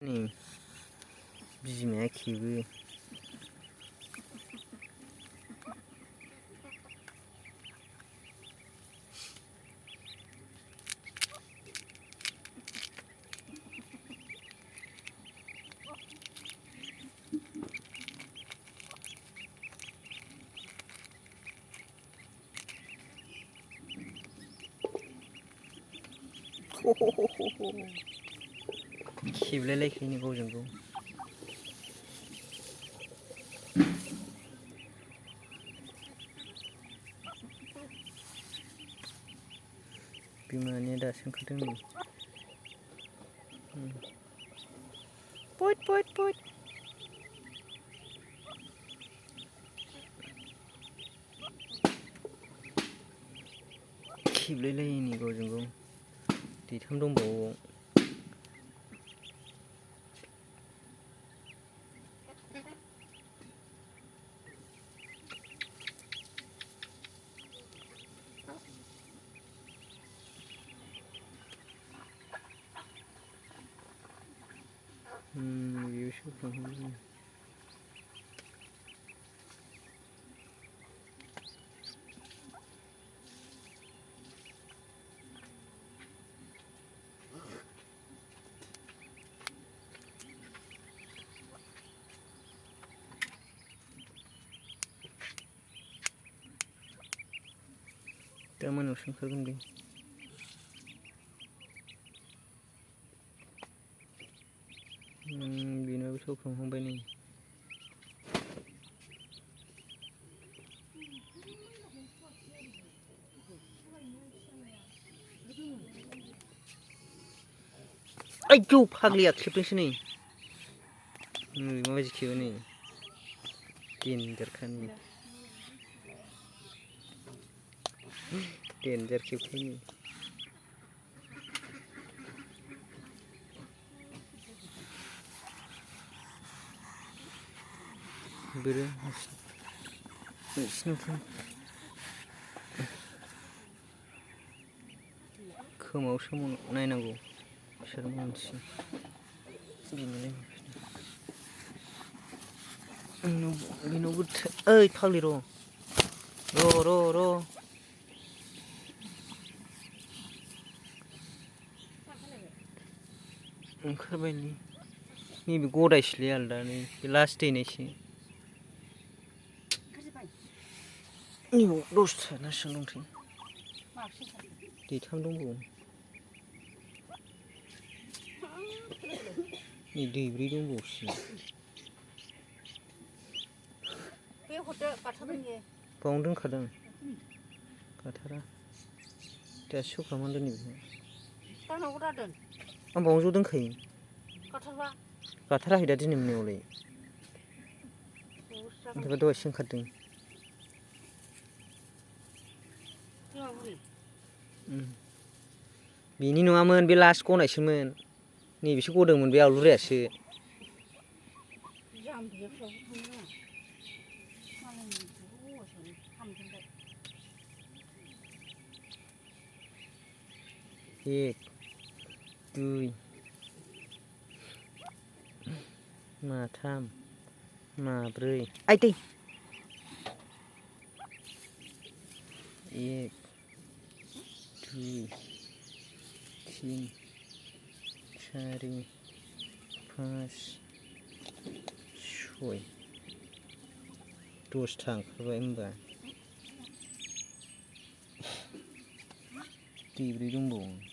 Nih bijimaया खेबो खेबलायलायखायोनो गावजों गाव बिमानिया दासो ओंखारदों नै पट पट पट खेबलायलायो नै गावजों गाव दैथाम दंबावो बेयो सौखांहां दा मोनायावसो ओंखारगोन बे बेनाबो सौखांहांबाय नै आयौ फाग्लिया खेबदोंसो नै माबायदि खेबो नै देनजारखानि देनजार खेबखायो बोरो नोंसिनावथ' खोमायाव सोमाव नायनांगौ बिसोर मानसि बेनोलाय बेनावबो ओइ फाग्लि र' ओंखारबाय नैबे गदायसोलै आलदा नै बे लास्ट दैनायसो नैबाव 10था ना बेसेबां दंथाय दैथाम दंबावो नै दैब्रै दंबावोसो बावनो दोनखादों गाथारा दासो सौखांहांदों नै बेखौ आं बावनो ज' दोनखायो गाथाराखै दा दिनै मोनायावलाय ओमफ्राय दहायसो ओंखारदों बेनि नङामोन बे लास्ट गनायसोमोन नैबेसो गदोंमोन बे आवलुरियासो एक दुइ माथाम माब्रै आइदै एक दुइ तिन चारि पास सय 10था ओंखारबाय होनबा दैब्रै दंबावो